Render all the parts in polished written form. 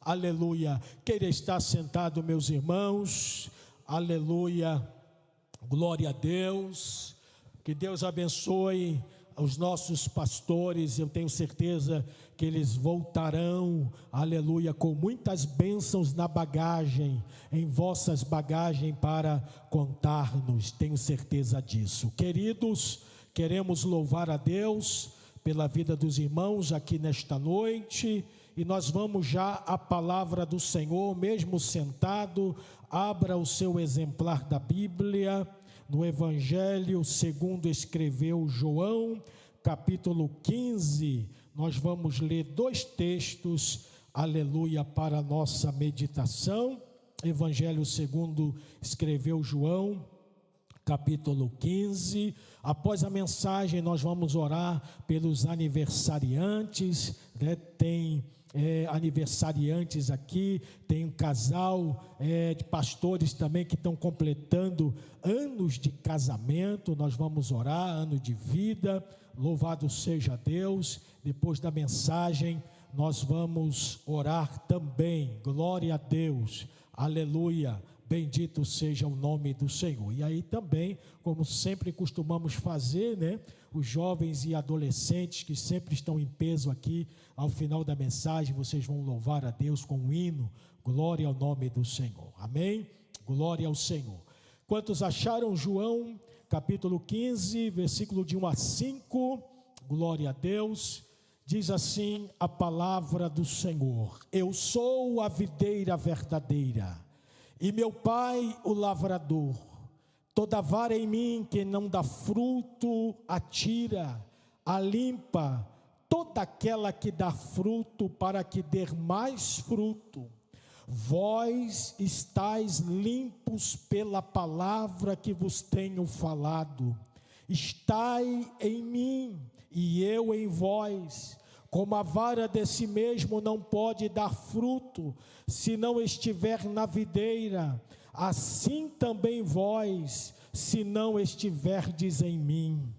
aleluia. Queira estar sentado, meus irmãos, aleluia, glória a Deus. Que Deus abençoe os nossos pastores. Eu tenho certeza que eles voltarão, aleluia, com muitas bênçãos na bagagem, em vossas bagagens para contar-nos, tenho certeza disso. Queridos, queremos louvar a Deus pela vida dos irmãos aqui nesta noite, e nós vamos já à palavra do Senhor, mesmo sentado. Abra o seu exemplar da Bíblia, no Evangelho segundo escreveu João, capítulo 15, nós vamos ler dois textos, aleluia, para a nossa meditação. Evangelho segundo escreveu João, capítulo 15, após a mensagem nós vamos orar pelos aniversariantes, né? Tem aniversariantes aqui, tem um casal de pastores também que estão completando anos de casamento, nós vamos orar, ano de vida, louvado seja Deus. Depois da mensagem nós vamos orar também, glória a Deus, aleluia, bendito seja o nome do Senhor. E aí também, como sempre costumamos fazer, né? Os jovens e adolescentes que sempre estão em peso aqui, ao final da mensagem, vocês vão louvar a Deus com um hino, glória ao nome do Senhor, amém? Glória ao Senhor. Quantos acharam João, capítulo 15, versículo de 1 a 5, glória a Deus, diz assim a palavra do Senhor: Eu sou a videira verdadeira, e meu pai o lavrador. Toda vara em mim que não dá fruto, atira, a limpa, toda aquela que dá fruto, para que dê mais fruto. Vós estáis limpos pela palavra que vos tenho falado. Estai em mim e eu em vós. Como a vara de si mesmo não pode dar fruto, se não estiver na videira, assim também vós, se não estiverdes em mim.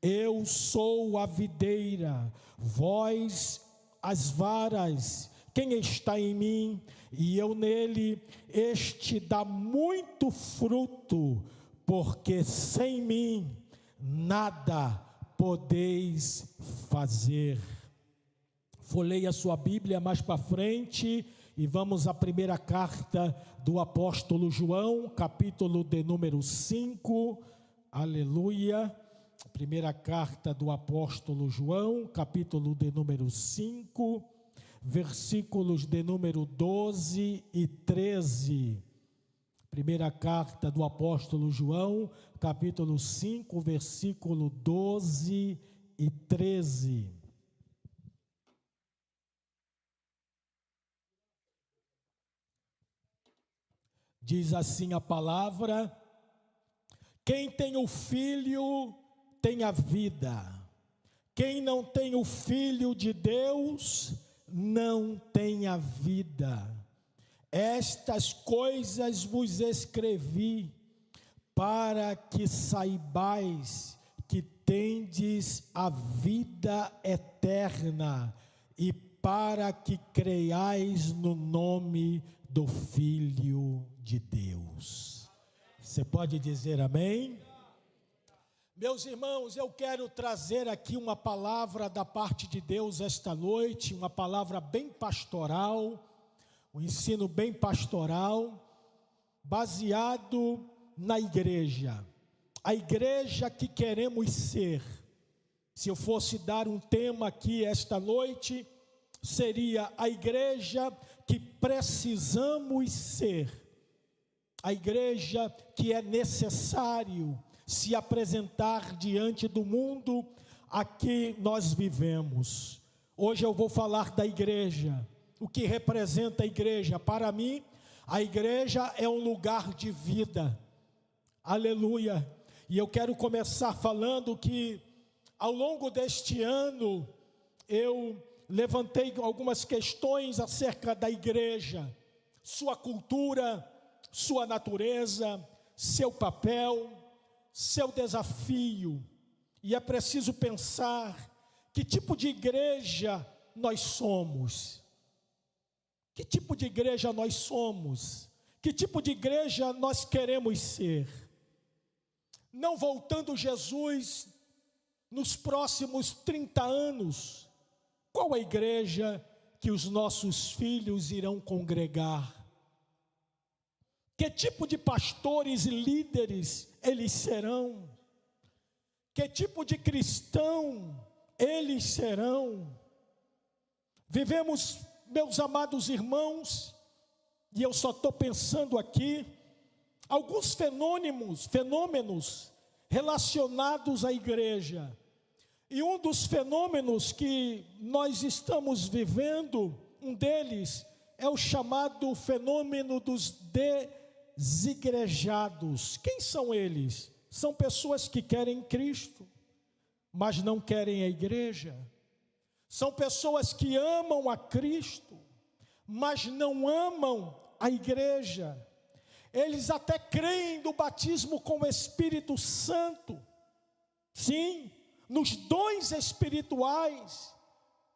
Eu sou a videira, vós as varas. Quem está em mim e eu nele, este dá muito fruto, porque sem mim nada podeis fazer. Folheie a sua Bíblia mais para frente e vamos à primeira carta do apóstolo João, capítulo de número 5, aleluia. Primeira carta do apóstolo João, capítulo de número 5, versículos de número 12 e 13. Primeira carta do apóstolo João, capítulo 5, versículo 12 e 13. Diz assim a palavra: quem tem o Filho tem a vida, quem não tem o Filho de Deus não tem a vida. Estas coisas vos escrevi, para que saibais que tendes a vida eterna, e para que creiais no nome do Filho de Deus. Você pode dizer amém? Meus irmãos, eu quero trazer aqui uma palavra da parte de Deus esta noite, uma palavra bem pastoral, um ensino bem pastoral, baseado na igreja, a igreja que queremos ser. Se eu fosse dar um tema aqui esta noite, seria a igreja que precisamos ser, a igreja que é necessário se apresentar diante do mundo a que nós vivemos. Hoje eu vou falar da igreja, o que representa a igreja. Para mim, a igreja é um lugar de vida, aleluia. E eu quero começar falando que ao longo deste ano eu levantei algumas questões acerca da igreja, sua cultura, sua natureza, seu papel, seu desafio. E é preciso pensar que tipo de igreja nós somos. Que tipo de igreja nós somos? Que tipo de igreja nós queremos ser? Não voltando Jesus nos próximos 30 anos, qual a igreja que os nossos filhos irão congregar? Que tipo de pastores e líderes eles serão? Que tipo de cristão eles serão? Vivemos, meus amados irmãos, e eu só estou pensando aqui, alguns fenômenos relacionados à igreja. E um dos fenômenos que nós estamos vivendo, um deles, é o chamado fenômeno dos desigrejados. Quem são eles? São pessoas que querem Cristo, mas não querem a igreja. São pessoas que amam a Cristo, mas não amam a igreja. Eles até creem no batismo com o Espírito Santo, sim, nos dons espirituais,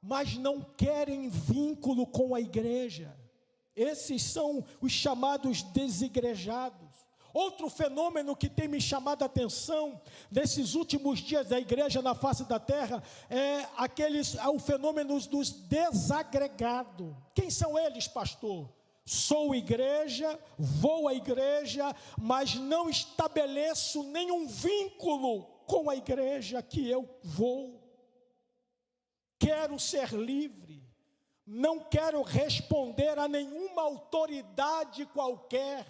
mas não querem vínculo com a igreja. Esses são os chamados desigrejados. Outro fenômeno que tem me chamado a atenção nesses últimos dias da igreja na face da terra é o fenômeno dos desagregados. Quem são eles, pastor? Sou igreja, vou à igreja, mas não estabeleço nenhum vínculo com a igreja que eu vou. Quero ser livre, não quero responder a nenhuma autoridade qualquer.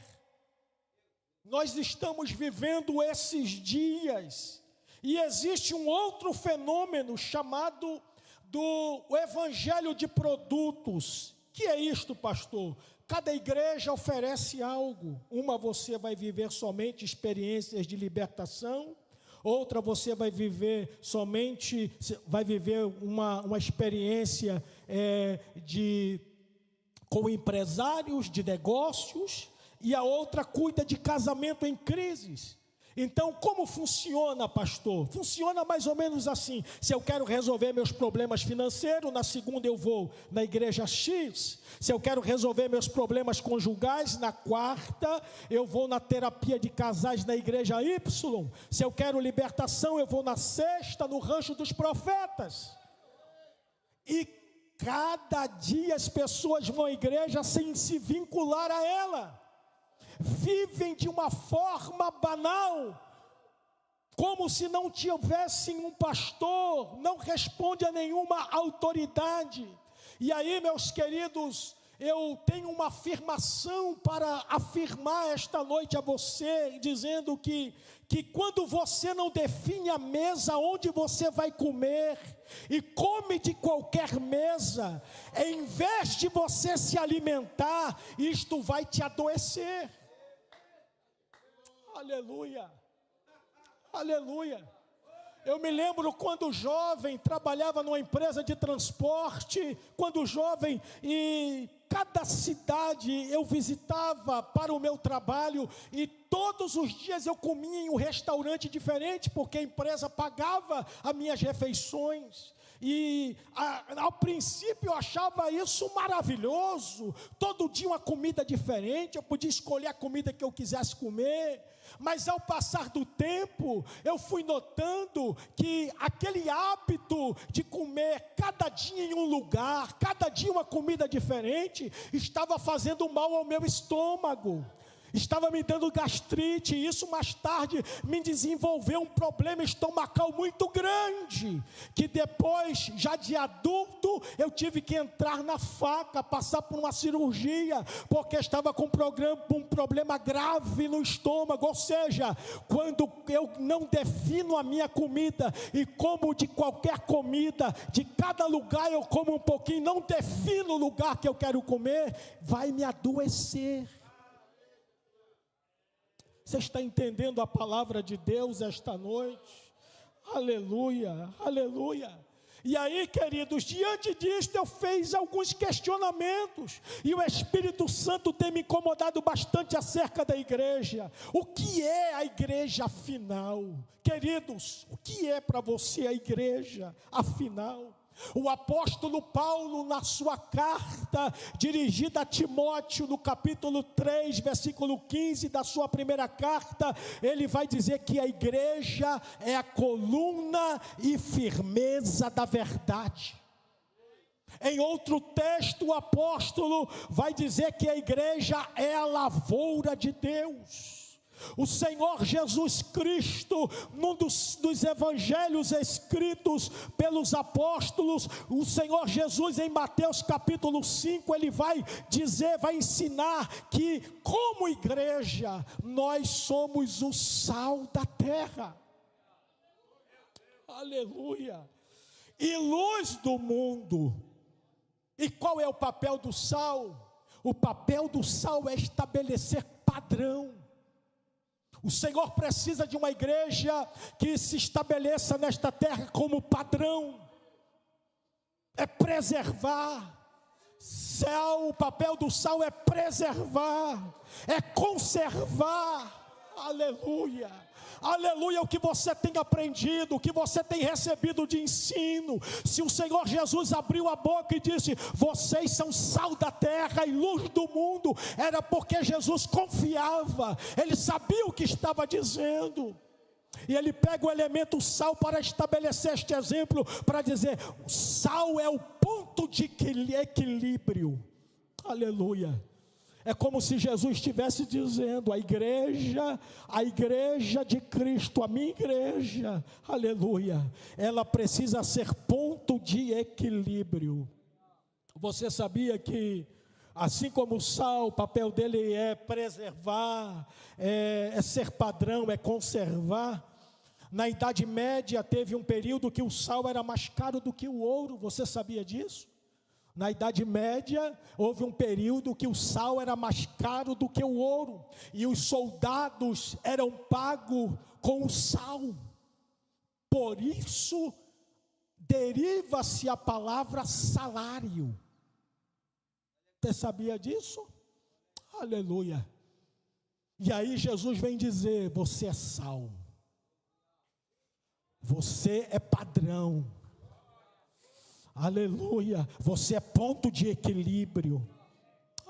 Nós estamos vivendo esses dias, e existe um outro fenômeno chamado do evangelho de produtos. Que é isto, pastor? Cada igreja oferece algo. Uma você vai viver somente experiências de libertação, outra você vai viver uma experiência com empresários de negócios, e a outra cuida de casamento em crises. Então, como funciona, pastor? Funciona mais ou menos assim: se eu quero resolver meus problemas financeiros, na segunda eu vou na igreja X. Se eu quero resolver meus problemas conjugais, na quarta eu vou na terapia de casais na igreja Y. Se eu quero libertação, eu vou na sexta, no rancho dos profetas. E cada dia as pessoas vão à igreja sem se vincular a ela. Vivem de uma forma banal, como se não tivessem um pastor, não responde a nenhuma autoridade. E aí, meus queridos, eu tenho uma afirmação para afirmar esta noite a você, dizendo que quando você não define a mesa onde você vai comer, e come de qualquer mesa, em vez de você se alimentar, isto vai te adoecer. Aleluia, aleluia. Eu me lembro quando jovem, trabalhava numa empresa de transporte, quando jovem, e cada cidade eu visitava para o meu trabalho, e todos os dias eu comia em um restaurante diferente, porque a empresa pagava as minhas refeições. E ao princípio eu achava isso maravilhoso, todo dia uma comida diferente, eu podia escolher a comida que eu quisesse comer. Mas ao passar do tempo, eu fui notando que aquele hábito de comer cada dia em um lugar, cada dia uma comida diferente, estava fazendo mal ao meu estômago. Estava me dando gastrite, e isso mais tarde me desenvolveu um problema estomacal muito grande, que depois, já de adulto, eu tive que entrar na faca, passar por uma cirurgia, porque estava com um problema grave no estômago. Ou seja, quando eu não defino a minha comida, e como de qualquer comida, de cada lugar eu como um pouquinho, não defino o lugar que eu quero comer, vai me adoecer. Você está entendendo a palavra de Deus esta noite? Aleluia, aleluia. E aí, queridos, diante disto eu fiz alguns questionamentos, e o Espírito Santo tem me incomodado bastante acerca da igreja. O que é a igreja afinal? Queridos, o que é para você a igreja afinal? O apóstolo Paulo, na sua carta dirigida a Timóteo, no capítulo 3, versículo 15 da sua primeira carta, ele vai dizer que a igreja é a coluna e firmeza da verdade. Em outro texto, o apóstolo vai dizer que a igreja é a lavoura de Deus. O Senhor Jesus Cristo, num dos evangelhos escritos pelos apóstolos, o Senhor Jesus em Mateus capítulo 5, ele vai dizer, vai ensinar que como igreja, nós somos o sal da terra. Aleluia! E luz do mundo. E qual é o papel do sal? O papel do sal é estabelecer padrão. O Senhor precisa de uma igreja que se estabeleça nesta terra como padrão. É preservar. O papel do sal é preservar, é conservar. Aleluia. Aleluia, o que você tem aprendido, o que você tem recebido de ensino. Se o Senhor Jesus abriu a boca e disse, vocês são sal da terra e luz do mundo, era porque Jesus confiava, ele sabia o que estava dizendo. E ele pega o elemento sal para estabelecer este exemplo, para dizer, o sal é o ponto de equilíbrio. Aleluia. É como se Jesus estivesse dizendo, a igreja de Cristo, a minha igreja, aleluia, ela precisa ser ponto de equilíbrio. Você sabia que, assim como o sal, o papel dele é preservar, é ser padrão, é conservar. Na Idade Média teve um período que o sal era mais caro do que o ouro, você sabia disso? Na Idade Média, houve um período que o sal era mais caro do que o ouro, e os soldados eram pagos com o sal. Por isso, deriva-se a palavra salário. Você sabia disso? Aleluia. E aí Jesus vem dizer, você é sal. Você é padrão. Aleluia, você é ponto de equilíbrio.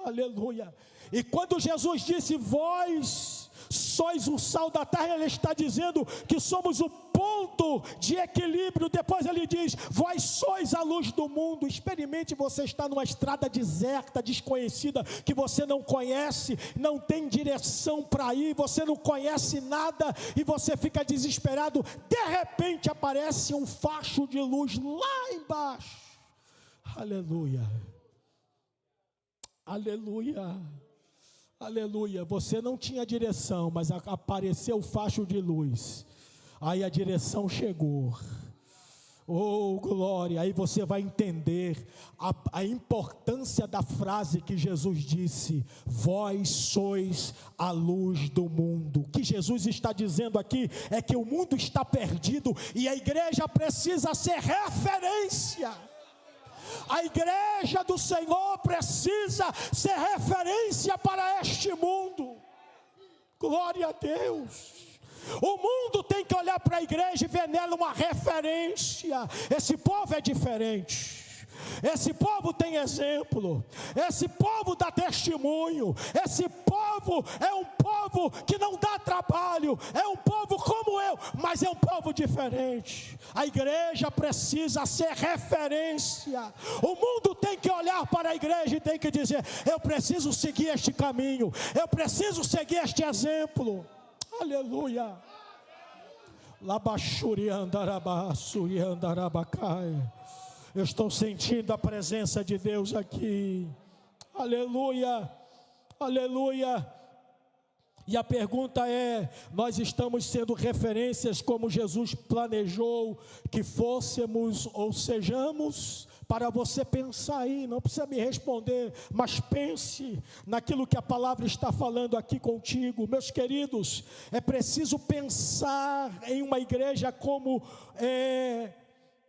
Aleluia. E quando Jesus disse, vós sois o sal da terra, ele está dizendo que somos o ponto de equilíbrio. Depois ele diz, vós sois a luz do mundo. Experimente você estar numa estrada deserta, desconhecida, que você não conhece, não tem direção para ir, você não conhece nada, e você fica desesperado, de repente aparece um facho de luz lá embaixo. Aleluia. Aleluia. Aleluia, você não tinha direção, mas apareceu o facho de luz, aí a direção chegou. Oh glória, aí você vai entender a importância da frase que Jesus disse, vós sois a luz do mundo. O que Jesus está dizendo aqui é que o mundo está perdido e a igreja precisa ser referência. A igreja do Senhor precisa ser referência para este mundo. Glória a Deus. O mundo tem que olhar para a igreja e ver nela uma referência. Esse povo é diferente. Esse povo tem exemplo, esse povo dá testemunho, esse povo é um povo que não dá trabalho, é um povo como eu, mas é um povo diferente. A igreja precisa ser referência. O mundo tem que olhar para a igreja e tem que dizer, eu preciso seguir este caminho, eu preciso seguir este exemplo. Aleluia. Labachuri andarabá, suri andarabacai. Eu estou sentindo a presença de Deus aqui. Aleluia, aleluia. E a pergunta é, nós estamos sendo referências como Jesus planejou que fôssemos ou sejamos? Para você pensar aí, não precisa me responder, mas pense naquilo que a palavra está falando aqui contigo. Meus queridos, é preciso pensar em uma igreja como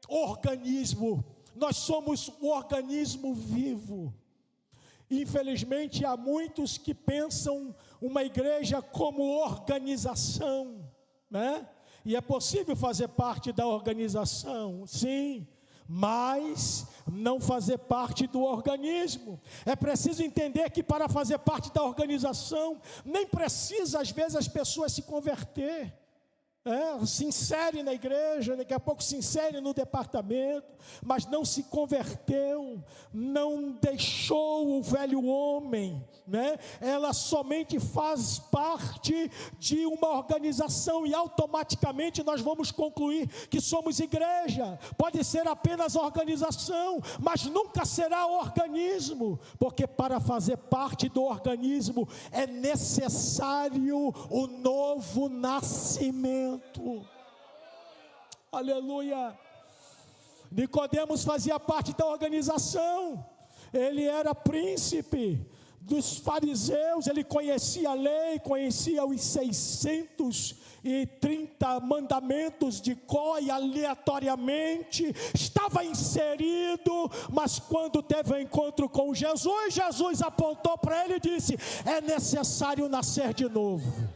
organismo. Nós somos o organismo vivo. Infelizmente há muitos que pensam uma igreja como organização, né? E é possível fazer parte da organização, sim, mas não fazer parte do organismo. É preciso entender que para fazer parte da organização, nem precisa às vezes as pessoas se converter. Se insere na igreja, daqui a pouco se insere no departamento, mas não se converteu, não deixou o velho homem, Ela somente faz parte de uma organização e automaticamente nós vamos concluir que somos igreja. Pode ser apenas organização, mas nunca será organismo, porque para fazer parte do organismo é necessário o novo nascimento. Aleluia. Nicodemos fazia parte da organização. Ele era príncipe dos fariseus. Ele conhecia a lei, conhecia os 630 mandamentos de cor e aleatoriamente estava inserido, mas quando teve um encontro com Jesus, Jesus apontou para ele e disse: é necessário nascer de novo.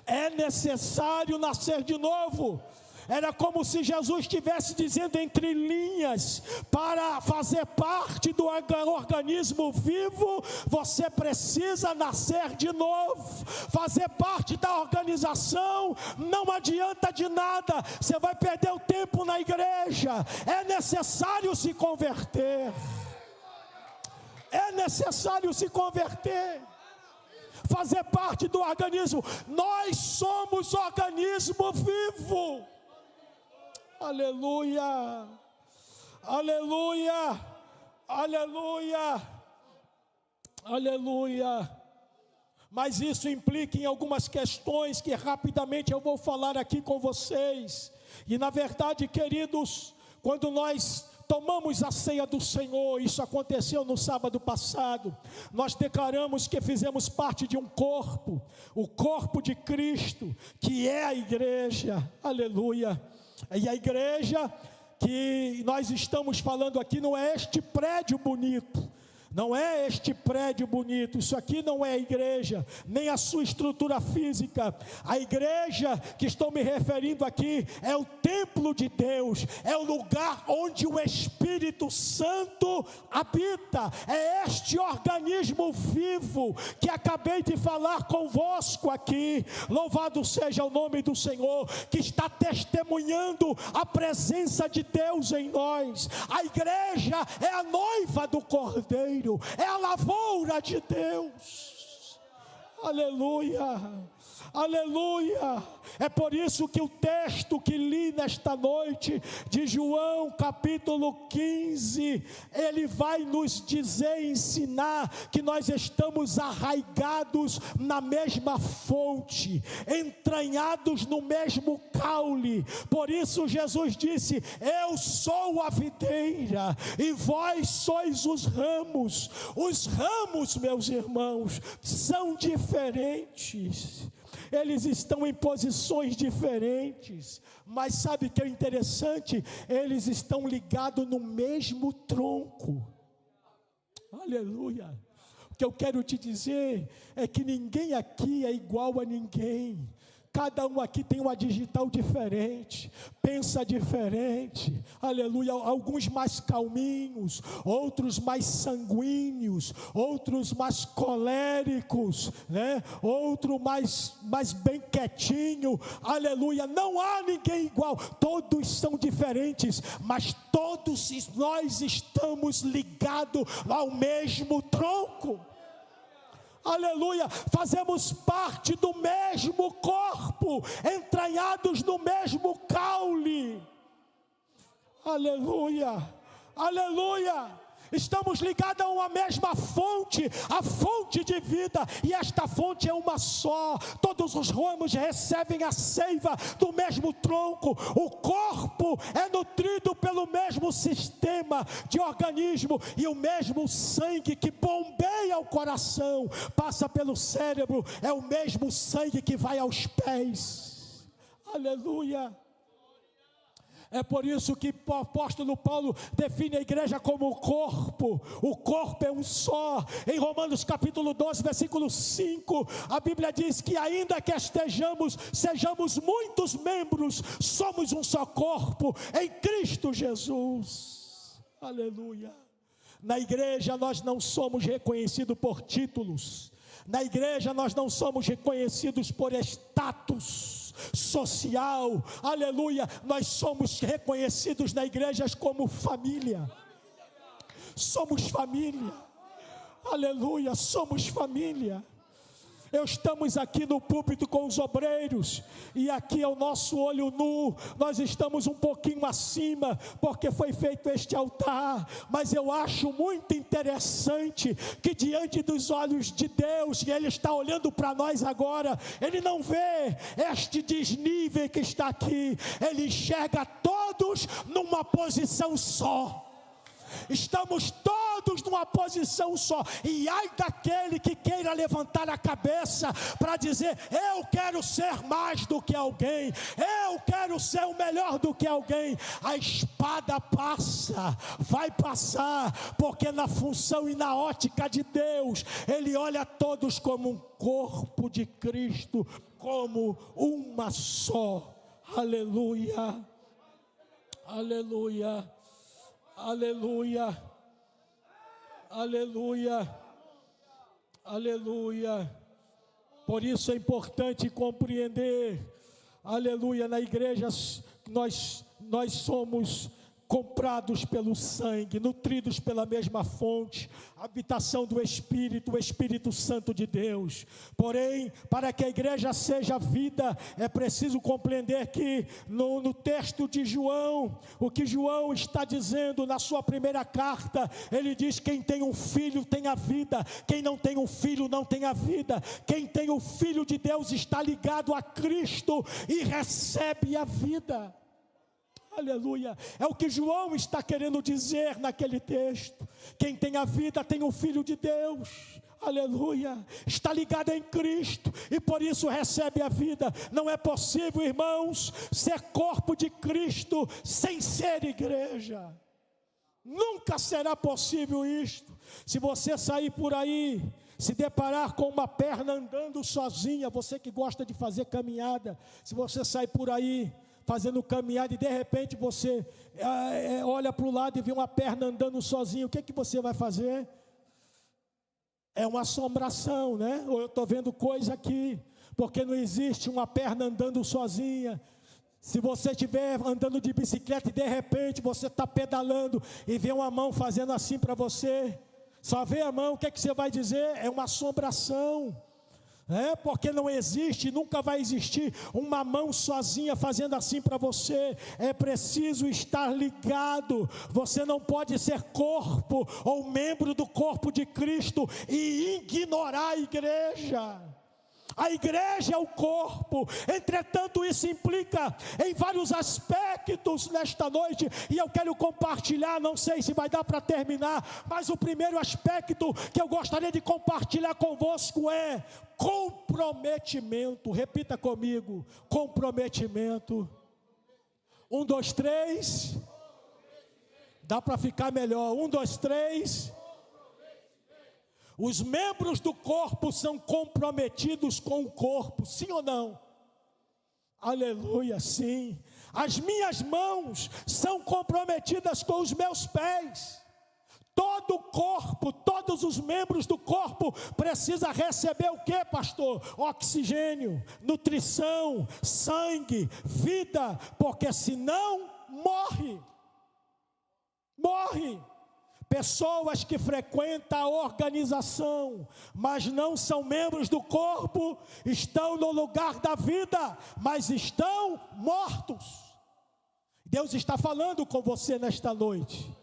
É necessário nascer de novo. Era como se Jesus estivesse dizendo entre linhas: para fazer parte do organismo vivo, você precisa nascer de novo. Fazer parte da organização não adianta de nada, você vai perder o tempo na igreja. É necessário se converter. É necessário se converter. Fazer parte do organismo. Nós somos organismo vivo. Aleluia, aleluia, aleluia, aleluia. Mas isso implica em algumas questões que rapidamente eu vou falar aqui com vocês. E na verdade, queridos, quando nós tomamos a ceia do Senhor, isso aconteceu no sábado passado, nós declaramos que fizemos parte de um corpo, o corpo de Cristo, que é a igreja, aleluia. E a igreja que nós estamos falando aqui não é este prédio bonito, não é este prédio bonito, isso aqui não é a igreja, nem a sua estrutura física. A igreja que estou me referindo aqui é o templo de Deus, é o lugar onde o Espírito Santo habita. É este organismo vivo que acabei de falar convosco aqui, louvado seja o nome do Senhor, que está testemunhando a presença de Deus em nós. A igreja é a noiva do Cordeiro, é a lavoura de Deus. Aleluia, aleluia. É por isso que o texto que li nesta noite, de João capítulo 15, ele vai nos dizer, ensinar que nós estamos arraigados na mesma fonte, entranhados no mesmo caule. Por isso Jesus disse: eu sou a videira e vós sois os ramos. Os ramos, meus irmãos, são diferentes. Eles estão em posições diferentes, mas sabe o que é interessante? Eles estão ligados no mesmo tronco. Aleluia. O que eu quero te dizer é que ninguém aqui é igual a ninguém. Cada um aqui tem uma digital diferente, pensa diferente, aleluia. Alguns mais calminhos, outros mais sanguíneos, outros mais coléricos, outro mais bem quietinho, aleluia. Não há ninguém igual, todos são diferentes, mas todos nós estamos ligados ao mesmo tronco. Aleluia, fazemos parte do mesmo corpo, entranhados no mesmo caule. Aleluia, aleluia. Estamos ligados a uma mesma fonte, a fonte de vida, e esta fonte é uma só. Todos os ramos recebem a seiva do mesmo tronco. O corpo é nutrido pelo mesmo sistema de organismo, e o mesmo sangue que bombeia o coração, passa pelo cérebro, é o mesmo sangue que vai aos pés. Aleluia. É por isso que o apóstolo Paulo define a igreja como o corpo é um só. Em Romanos capítulo 12, versículo 5, a Bíblia diz que ainda que sejamos muitos membros, somos um só corpo em Cristo Jesus. Aleluia. Na igreja nós não somos reconhecidos por títulos, na igreja nós não somos reconhecidos por status social, aleluia. Nós somos reconhecidos na igreja como família, somos família, aleluia, somos família. Estamos aqui no púlpito com os obreiros, e aqui é o nosso olho nu, nós estamos um pouquinho acima, porque foi feito este altar, mas eu acho muito interessante, que diante dos olhos de Deus, e Ele está olhando para nós agora, Ele não vê este desnível que está aqui, Ele enxerga todos numa posição só. Estamos todos numa posição só, e ai daquele que queira levantar a cabeça para dizer: eu quero ser mais do que alguém, eu quero ser o melhor do que alguém. A espada passa, vai passar, porque na função e na ótica de Deus, Ele olha todos como um corpo de Cristo, como uma só. Aleluia, aleluia, aleluia, aleluia, aleluia. Por isso é importante compreender, aleluia, na igreja nós somos comprados pelo sangue, nutridos pela mesma fonte, habitação do Espírito, o Espírito Santo de Deus. Porém, para que a igreja seja vida, é preciso compreender que no texto de João, o que João está dizendo na sua primeira carta, ele diz: quem tem um filho tem a vida, quem não tem um filho não tem a vida. Quem tem o Filho de Deus está ligado a Cristo e recebe a vida. Aleluia, é o que João está querendo dizer naquele texto. Quem tem a vida tem o Filho de Deus, aleluia, está ligado em Cristo e por isso recebe a vida. Não é possível, irmãos, ser corpo de Cristo sem ser igreja. Nunca será possível isto. Se você sair por aí, se deparar com uma perna andando sozinha, você que gosta de fazer caminhada, se você sair por aí fazendo caminhada e de repente você olha para o lado e vê uma perna andando sozinha, o que você vai fazer? É uma assombração, né? Ou eu estou vendo coisa aqui, porque não existe uma perna andando sozinha. Se você estiver andando de bicicleta e de repente você está pedalando e vê uma mão fazendo assim para você, só vê a mão, o que você vai dizer? É uma assombração. Porque não existe, nunca vai existir uma mão sozinha fazendo assim para você. É preciso estar ligado. Você não pode ser corpo ou membro do corpo de Cristo e ignorar a igreja. A igreja é o corpo. Entretanto, isso implica em vários aspectos nesta noite, e eu quero compartilhar, não sei se vai dar para terminar, mas o primeiro aspecto que eu gostaria de compartilhar convosco é comprometimento. Repita comigo: comprometimento. 1, 2, 3. Dá para ficar melhor. 1, 2, 3. Os membros do corpo são comprometidos com o corpo, sim ou não? Aleluia, sim. As minhas mãos são comprometidas com os meus pés. Todo o corpo, todos os membros do corpo precisa receber o que, pastor? Oxigênio, nutrição, sangue, vida, porque senão morre. Pessoas que frequentam a organização, mas não são membros do corpo, estão no lugar da vida, mas estão mortos. Deus está falando com você nesta noite.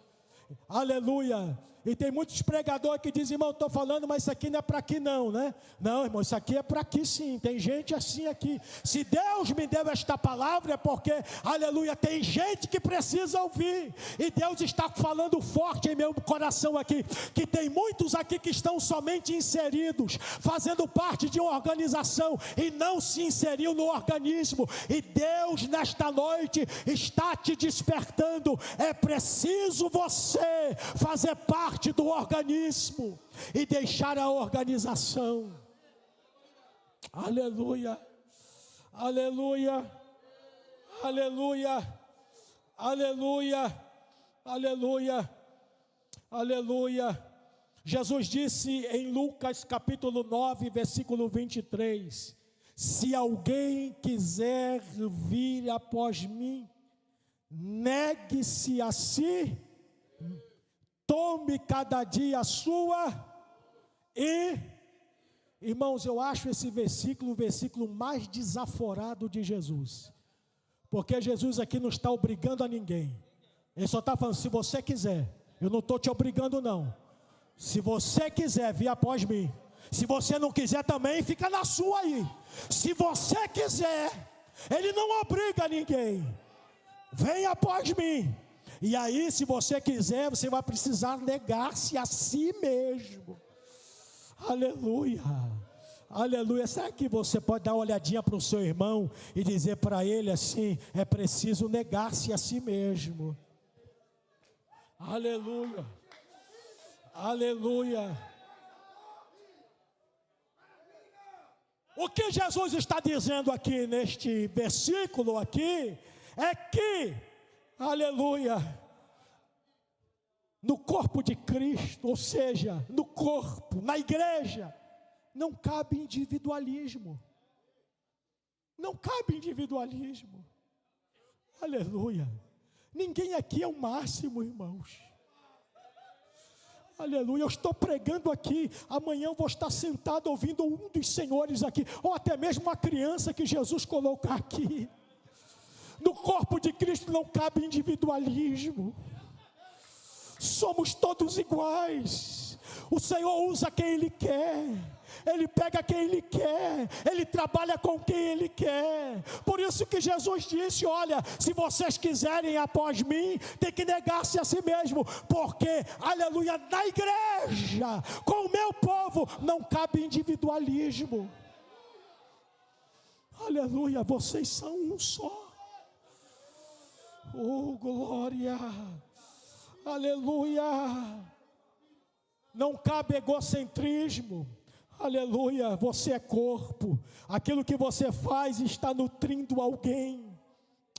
Aleluia. E tem muitos pregadores que dizem, irmão, estou falando, mas isso aqui não é para aqui não, né? Não, irmão, isso aqui é para aqui sim, tem gente assim aqui. Se Deus me deu esta palavra é porque, aleluia, tem gente que precisa ouvir. E Deus está falando forte em meu coração aqui, que tem muitos aqui que estão somente inseridos, fazendo parte de uma organização e não se inseriu no organismo. E Deus nesta noite está te despertando. É preciso você fazer parte do organismo e deixar a organização. Aleluia, aleluia, aleluia, aleluia, aleluia, aleluia. Jesus disse em Lucas capítulo 9, versículo 23, se alguém quiser vir após mim, negue-se a si, tome cada dia a sua e... Irmãos, eu acho esse versículo o versículo mais desaforado de Jesus, porque Jesus aqui não está obrigando a ninguém, Ele só está falando, se você quiser, eu não estou te obrigando não, se você quiser vir após mim, se você não quiser também, fica na sua aí, se você quiser, Ele não obriga ninguém, vem após mim. E aí, se você quiser, você vai precisar negar-se a si mesmo. Aleluia, aleluia. Será que você pode dar uma olhadinha para o seu irmão e dizer para ele assim, é preciso negar-se a si mesmo. Aleluia, aleluia. O que Jesus está dizendo aqui neste versículo aqui, é que, aleluia, no corpo de Cristo, ou seja, no corpo, na igreja, não cabe individualismo, não cabe individualismo, aleluia, ninguém aqui é o máximo, irmãos, aleluia, eu estou pregando aqui, amanhã eu vou estar sentado ouvindo um dos senhores aqui, ou até mesmo uma criança que Jesus colocar aqui. No corpo de Cristo não cabe individualismo, somos todos iguais, o Senhor usa quem Ele quer, Ele pega quem Ele quer, Ele trabalha com quem Ele quer, por isso que Jesus disse, olha, se vocês quiserem após mim, tem que negar-se a si mesmo, porque, aleluia, na igreja, com o meu povo, não cabe individualismo, aleluia, vocês são um só. Oh, glória, aleluia, não cabe egocentrismo, aleluia, você é corpo, aquilo que você faz está nutrindo alguém,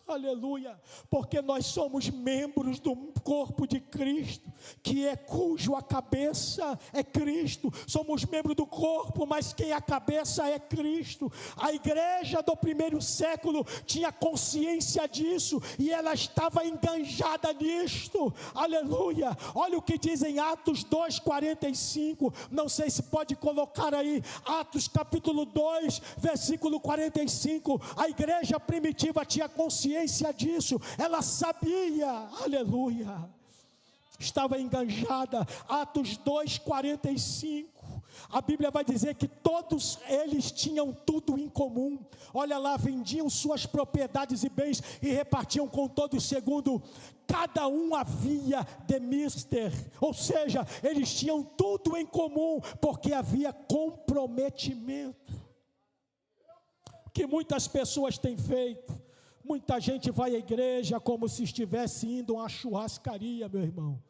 aleluia, porque nós somos membros do corpo de Cristo, que é cujo a cabeça é Cristo, somos membros do corpo, mas quem é a cabeça é Cristo. A igreja do primeiro século tinha consciência disso, e ela estava enganjada nisto, aleluia, olha o que diz em Atos 2:45, não sei se pode colocar aí, Atos capítulo 2, versículo 45, a igreja primitiva tinha consciência disso, ela sabia, aleluia, estava enganjada. Atos 2:45, a Bíblia vai dizer que todos eles tinham tudo em comum, olha lá, vendiam suas propriedades e bens e repartiam com todos segundo cada um havia de mister, ou seja, eles tinham tudo em comum, porque havia comprometimento. O que muitas pessoas têm feito, muita gente vai à igreja como se estivesse indo a uma churrascaria, meu irmão.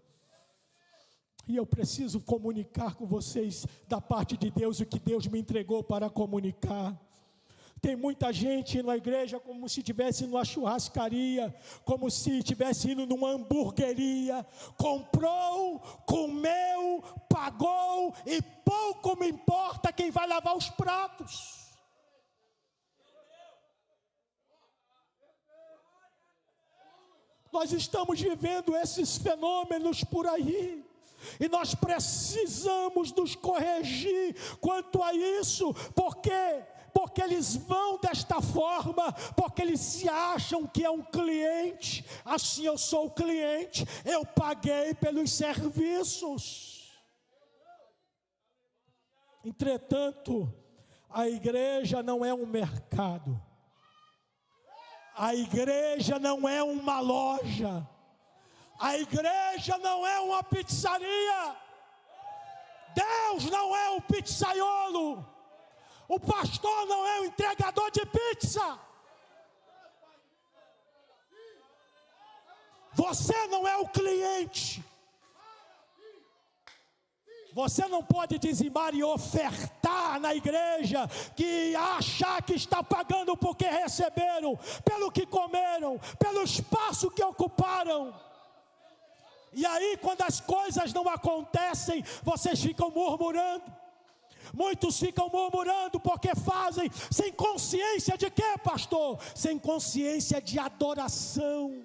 E eu preciso comunicar com vocês da parte de Deus o que Deus me entregou para comunicar. Tem muita gente indo à igreja como se estivesse indo a uma churrascaria, como se estivesse indo numa hamburgueria. Comprou, comeu, pagou e pouco me importa quem vai lavar os pratos. Nós estamos vivendo esses fenômenos por aí, e nós precisamos nos corrigir quanto a isso, porque Porque eles vão desta forma, porque eles se acham que é um cliente. Assim eu sou o cliente, eu paguei pelos serviços. Entretanto, a igreja não é um mercado. A igreja não é uma loja. A igreja não é uma pizzaria. Deus não é um pizzaiolo. O pastor não é um entregador de pizza. Você não é o cliente. Você não pode dizimar e ofertar na igreja, que achar que está pagando porque receberam, pelo que comeram, pelo espaço que ocuparam. E aí, quando as coisas não acontecem, vocês ficam murmurando. Muitos ficam murmurando porque fazem sem consciência de quê, pastor? Sem consciência de adoração.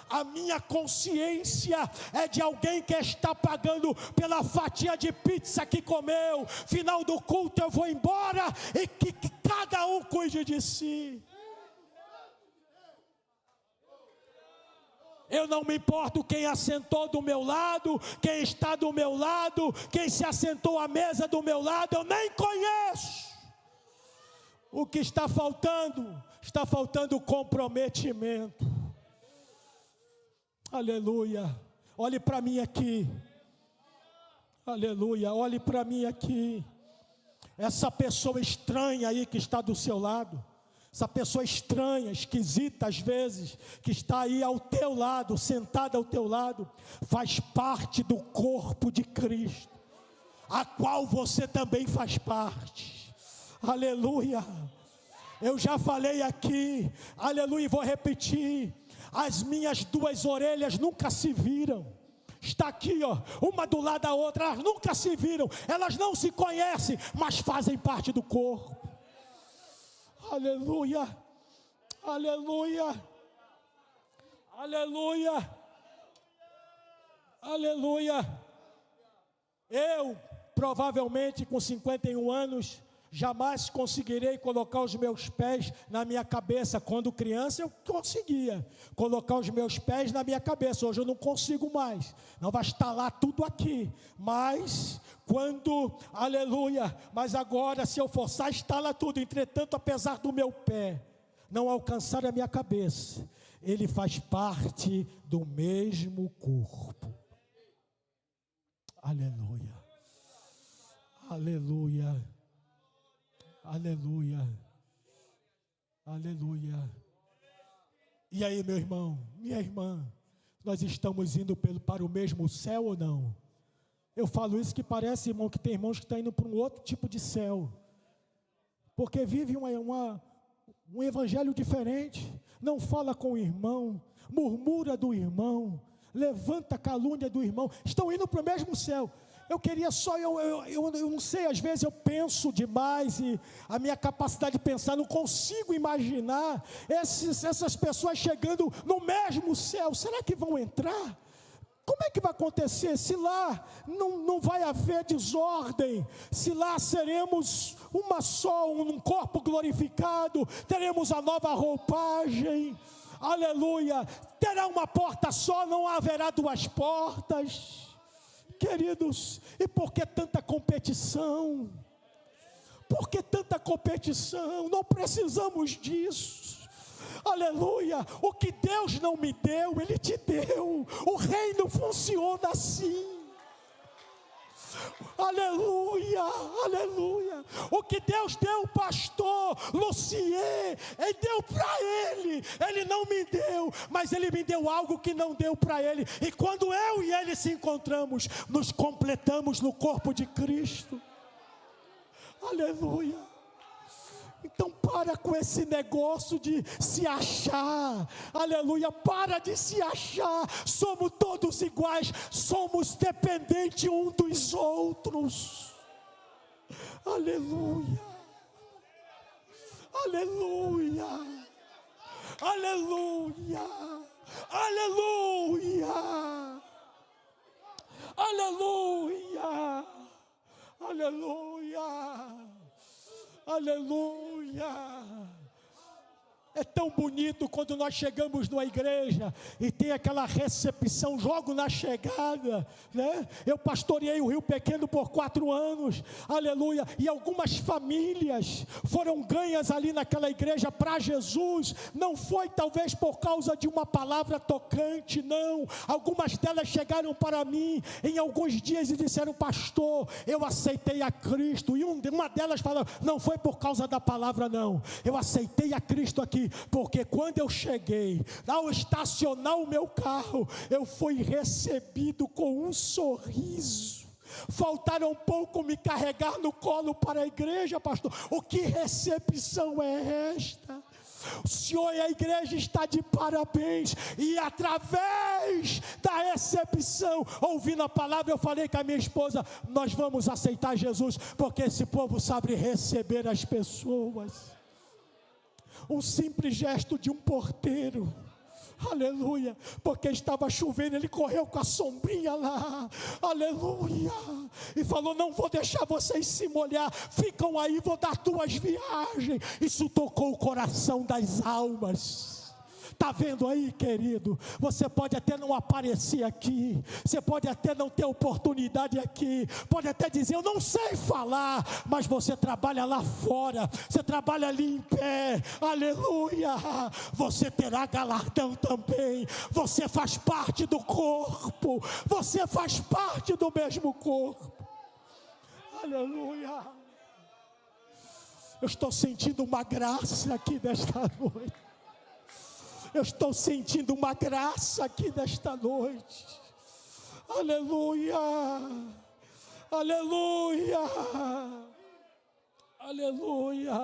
A minha consciência é de alguém que está pagando pela fatia de pizza que comeu. Final do culto eu vou embora e que cada um cuide de si. Eu não me importo quem assentou do meu lado, quem está do meu lado, quem se assentou à mesa do meu lado, eu nem conheço. O que está faltando? Está faltando comprometimento. Aleluia. Olhe para mim aqui. Aleluia. Olhe para mim aqui. Essa pessoa estranha aí que está do seu lado. Essa pessoa estranha, esquisita às vezes, que está aí ao teu lado, sentada ao teu lado, faz parte do corpo de Cristo, a qual você também faz parte. Aleluia. Eu já falei aqui, aleluia, e vou repetir. As minhas duas orelhas nunca se viram. Está aqui, ó, uma do lado da outra, elas nunca se viram, elas não se conhecem, mas fazem parte do corpo. Aleluia, aleluia, aleluia, aleluia. Eu, provavelmente com 51 anos, jamais conseguirei colocar os meus pés na minha cabeça. Quando criança eu conseguia colocar os meus pés na minha cabeça. Hoje eu não consigo mais. Não vai estar lá tudo aqui. Mas quando, aleluia, mas agora se eu forçar, está lá tudo. Entretanto, apesar do meu pé não alcançar a minha cabeça, ele faz parte do mesmo corpo. Aleluia, aleluia. Aleluia, aleluia. E aí, meu irmão, minha irmã, nós estamos indo para o mesmo céu ou não? Eu falo isso que parece, irmão, que tem irmãos que estão indo para um outro tipo de céu, porque vive um evangelho diferente, não fala com o irmão, murmura do irmão, levanta a calúnia do irmão, estão indo para o mesmo céu. Eu queria só, eu não sei, às vezes eu penso demais e a minha capacidade de pensar, não consigo imaginar essas pessoas chegando no mesmo céu. Será que vão entrar? Como é que vai acontecer? Se lá não vai haver desordem, se lá seremos uma só, um corpo glorificado, teremos a nova roupagem, aleluia, terá uma porta só, não haverá duas portas. Queridos, e por que tanta competição? Por que tanta competição? Não precisamos disso. Aleluia, o que Deus não me deu, Ele te deu. O reino funciona assim. Aleluia, aleluia. O que Deus deu ao pastor Lucier, Ele deu para ele. Ele não me deu, mas Ele me deu algo que não deu para ele. E quando eu e ele se encontramos, nos completamos no corpo de Cristo. Aleluia. Então para com esse negócio de se achar, aleluia, para de se achar, somos todos iguais, somos dependentes uns dos outros, aleluia, aleluia, aleluia, aleluia, aleluia, aleluia. Aleluia. É tão bonito quando nós chegamos numa igreja e tem aquela recepção logo na chegada, né? Eu pastoreei o Rio Pequeno por 4 anos, aleluia, e algumas famílias foram ganhas ali naquela igreja para Jesus. Não foi talvez por causa de uma palavra tocante, não. Algumas delas chegaram para mim em alguns dias e disseram: pastor, eu aceitei a Cristo. E uma delas falou: não foi por causa da palavra, não, eu aceitei a Cristo aqui porque quando eu cheguei, ao estacionar o meu carro, eu fui recebido com um sorriso. Faltaram pouco me carregar no colo para a igreja, pastor. O que recepção é esta? O senhor e a igreja está de parabéns. E através da recepção, ouvindo a palavra, eu falei com a minha esposa: nós vamos aceitar Jesus, porque esse povo sabe receber as pessoas. Um simples gesto de um porteiro, aleluia, porque estava chovendo, ele correu com a sombrinha lá, aleluia, e falou: não vou deixar vocês se molhar, ficam aí, vou dar 2 viagens. Isso tocou o coração das almas. Está vendo aí, querido? Você pode até não aparecer aqui, você pode até não ter oportunidade aqui, pode até dizer: eu não sei falar, mas você trabalha lá fora, você trabalha ali em pé, aleluia, você terá galardão também. Você faz parte do corpo, você faz parte do mesmo corpo, aleluia. Eu estou sentindo uma graça aqui nesta noite. Eu estou sentindo uma graça aqui nesta noite. Aleluia. Aleluia. Aleluia.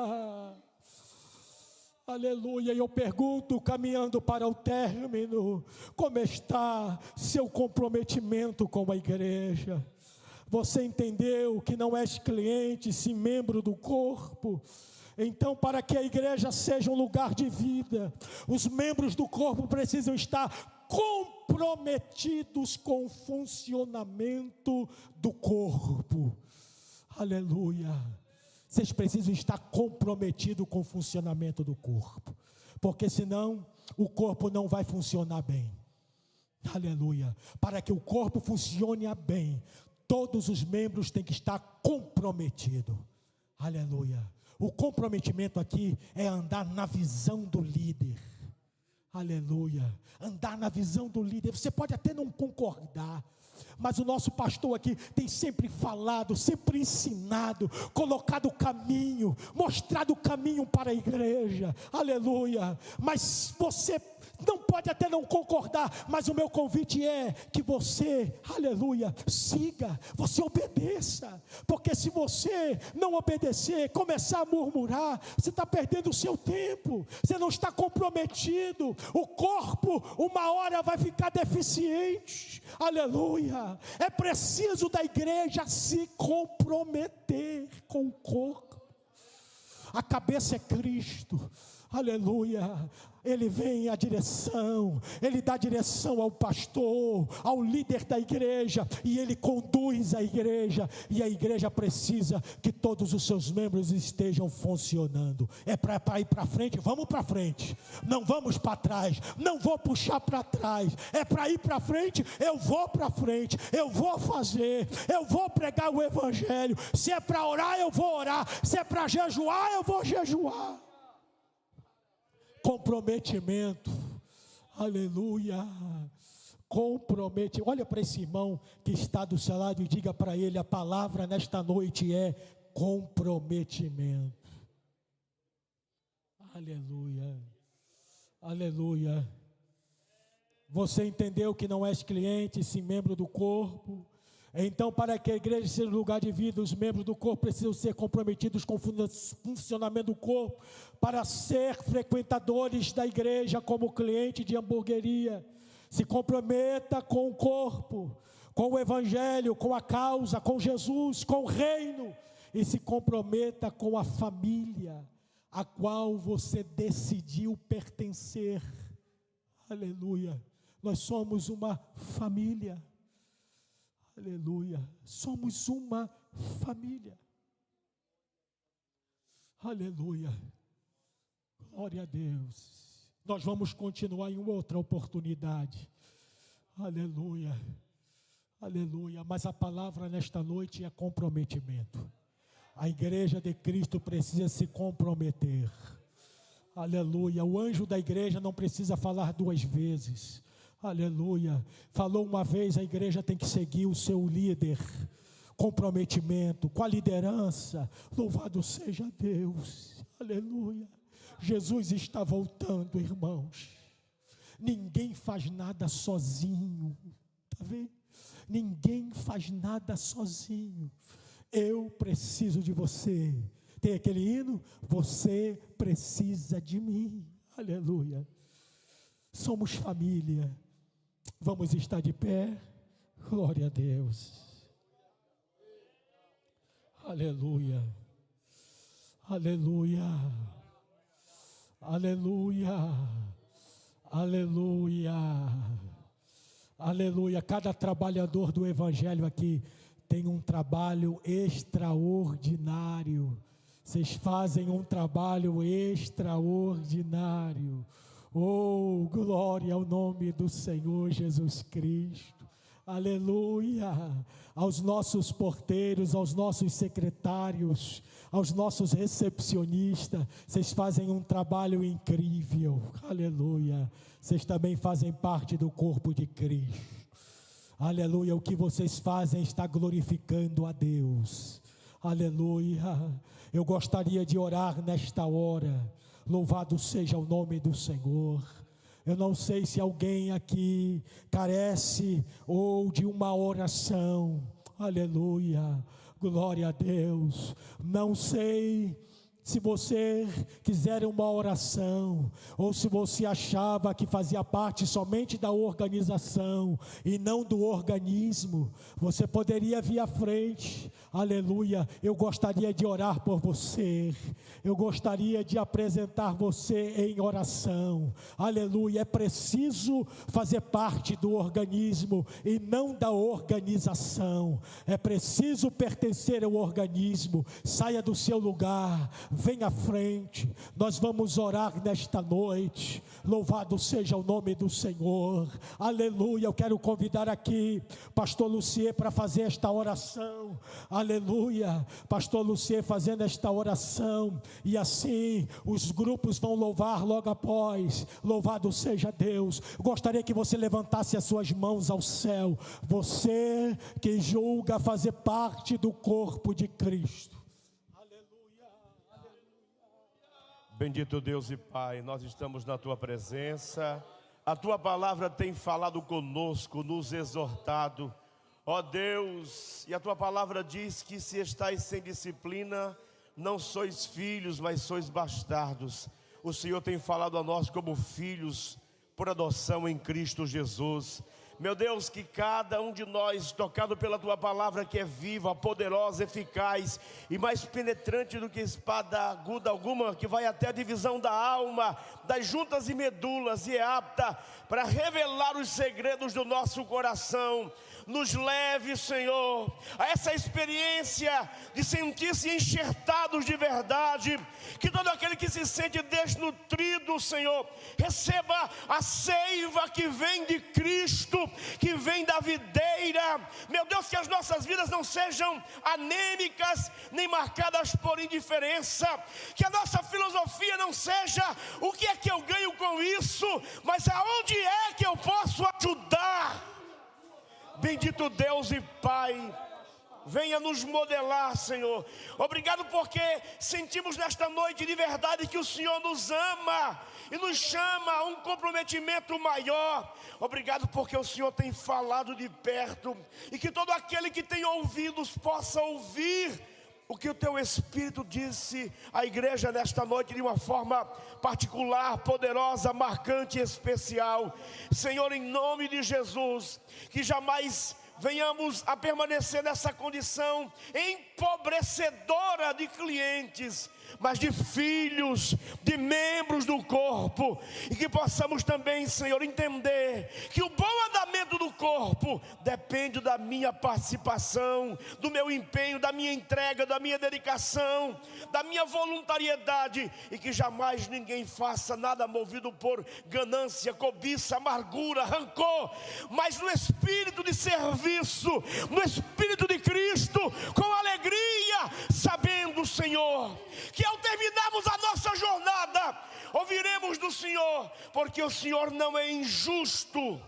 Aleluia. E eu pergunto, caminhando para o término: como está seu comprometimento com a igreja? Você entendeu que não és cliente, sim membro do corpo? Então, para que a igreja seja um lugar de vida, os membros do corpo precisam estar comprometidos com o funcionamento do corpo. Aleluia. Vocês precisam estar comprometidos com o funcionamento do corpo, porque senão o corpo não vai funcionar bem. Aleluia. Para que o corpo funcione bem, todos os membros têm que estar comprometidos. Aleluia. O comprometimento aqui é andar na visão do líder. Aleluia. Andar na visão do líder. Você pode até não concordar, mas o nosso pastor aqui tem sempre falado, sempre ensinado, colocado o caminho, mostrado o caminho para a igreja. Aleluia. Mas você não pode até não concordar, mas o meu convite é que você, aleluia, siga, você obedeça, porque se você não obedecer, começar a murmurar, você está perdendo o seu tempo, você não está comprometido. O corpo uma hora vai ficar deficiente, aleluia. É preciso da igreja se comprometer com o corpo. A cabeça é Cristo, aleluia. Ele vem à direção, ele dá direção ao pastor, ao líder da igreja, e ele conduz a igreja, e a igreja precisa que todos os seus membros estejam funcionando. É para ir para frente, vamos para frente, não vamos para trás, não vou puxar para trás, é para ir para frente, eu vou para frente, eu vou fazer, eu vou pregar o evangelho. Se é para orar, eu vou orar, se é para jejuar, eu vou jejuar. Comprometimento, aleluia, comprometimento. Olha para esse irmão que está do seu lado e diga para ele: a palavra nesta noite é comprometimento. Aleluia, aleluia. Você entendeu que não és cliente, sim membro do corpo? Então, para que a igreja seja um lugar de vida, os membros do corpo precisam ser comprometidos com o funcionamento do corpo, para ser frequentadores da igreja como cliente de hamburgueria. Se comprometa com o corpo, com o evangelho, com a causa, com Jesus, com o reino, e se comprometa com a família a qual você decidiu pertencer. Aleluia. Nós somos uma família. Aleluia, somos uma família. Aleluia. Glória a Deus. Nós vamos continuar em outra oportunidade. Aleluia. Aleluia. Mas a palavra nesta noite é comprometimento. A igreja de Cristo precisa se comprometer. Aleluia. O anjo da igreja não precisa falar duas vezes. Aleluia. Falou uma vez, a igreja tem que seguir o seu líder. Comprometimento com a liderança. Louvado seja Deus. Aleluia. Jesus está voltando, irmãos. Ninguém faz nada sozinho. Está vendo? Ninguém faz nada sozinho. Eu preciso de você. Tem aquele hino? Você precisa de mim. Aleluia. Somos família. Vamos estar de pé. Glória a Deus. Aleluia. Aleluia. Aleluia. Aleluia. Aleluia. Cada trabalhador do Evangelho aqui tem um trabalho extraordinário. Vocês fazem um trabalho extraordinário. Oh, glória ao nome do Senhor Jesus Cristo. Aleluia. Aos nossos porteiros, aos nossos secretários, aos nossos recepcionistas, vocês fazem um trabalho incrível. Aleluia. Vocês também fazem parte do corpo de Cristo. Aleluia. O que vocês fazem está glorificando a Deus. Aleluia. Eu gostaria de orar nesta hora. Louvado seja o nome do Senhor. Eu não sei se alguém aqui carece ou de uma oração. Aleluia. Glória a Deus. Não sei se você quiser uma oração, ou se você achava que fazia parte somente da organização e não do organismo, você poderia vir à frente. Aleluia. Eu gostaria de orar por você. Eu gostaria de apresentar você em oração. Aleluia. É preciso fazer parte do organismo e não da organização. É preciso pertencer ao organismo. Saia do seu lugar. Venha à frente. Nós vamos orar nesta noite. Louvado seja o nome do Senhor. Aleluia. Eu quero convidar aqui pastor Lucier para fazer esta oração. Aleluia. Pastor Lucier fazendo esta oração. E assim os grupos vão louvar logo após. Louvado seja Deus. Gostaria que você levantasse as suas mãos ao céu. Você que julga fazer parte do corpo de Cristo. Bendito Deus e Pai, nós estamos na Tua presença. A Tua palavra tem falado conosco, nos exortado. Ó Deus, e a Tua palavra diz que se estáis sem disciplina, não sois filhos, mas sois bastardos. O Senhor tem falado a nós como filhos por adoção em Cristo Jesus. Meu Deus, que cada um de nós, tocado pela Tua palavra que é viva, poderosa, eficaz e mais penetrante do que espada aguda alguma, que vai até a divisão da alma, das juntas e medulas, e é apta para revelar os segredos do nosso coração. Nos leve, Senhor, a essa experiência de sentir-se enxertados de verdade. Que todo aquele que se sente desnutrido, Senhor, receba a seiva que vem de Cristo, que vem da videira. Meu Deus, que as nossas vidas não sejam anêmicas, nem marcadas por indiferença. Que a nossa filosofia não seja o que é que eu ganho com isso, mas aonde é que eu posso ajudar. Bendito Deus e Pai, venha nos modelar, Senhor. Obrigado porque sentimos nesta noite de verdade que o Senhor nos ama e nos chama a um comprometimento maior. Obrigado porque o Senhor tem falado de perto, e que todo aquele que tem ouvidos possa ouvir o que o Teu Espírito disse à igreja nesta noite de uma forma particular, poderosa, marcante e especial. Senhor, em nome de Jesus, que jamais venhamos a permanecer nessa condição empobrecedora de clientes, mas de filhos, de membros do corpo, e que possamos também, Senhor, entender que o bom andamento do corpo depende da minha participação, do meu empenho, da minha entrega, da minha dedicação, da minha voluntariedade, e que jamais ninguém faça nada movido por ganância, cobiça, amargura, rancor, mas no espírito de serviço, no espírito de Cristo, com alegria, sabendo, Senhor, que ao terminarmos a nossa jornada, ouviremos do Senhor, porque o Senhor não é injusto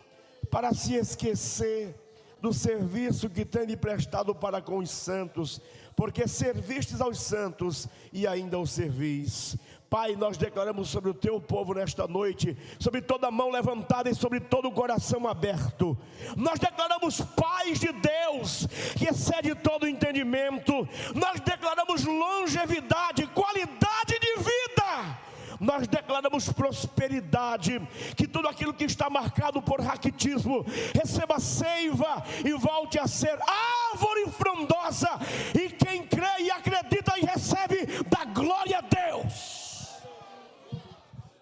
para se esquecer do serviço que tem lhe prestado para com os santos, porque servistes aos santos e ainda os servis. Pai, nós declaramos sobre o teu povo nesta noite, sobre toda mão levantada e sobre todo o coração aberto, nós declaramos paz de Deus, que excede todo o entendimento, nós declaramos longevidade, qualidade de vida, nós declaramos prosperidade, que tudo aquilo que está marcado por raquitismo, receba seiva e volte a ser árvore frondosa, e quem crê e acredita e recebe, dá glória a Deus.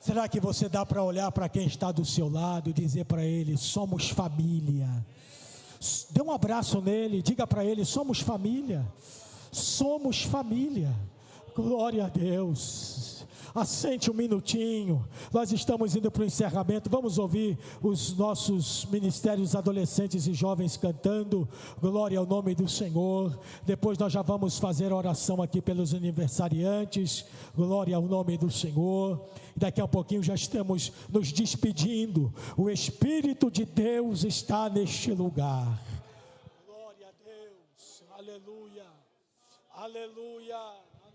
Será que você dá para olhar para quem está do seu lado e dizer para ele: somos família? Dê um abraço nele, diga para ele: somos família, somos família. Glória a Deus. Assente um minutinho, nós estamos indo para o encerramento. Vamos ouvir os nossos ministérios adolescentes e jovens cantando glória ao nome do Senhor. Depois nós já vamos fazer a oração aqui pelos aniversariantes, glória ao nome do Senhor. Daqui a pouquinho já estamos nos despedindo. O Espírito de Deus está neste lugar. Glória a Deus, aleluia, aleluia.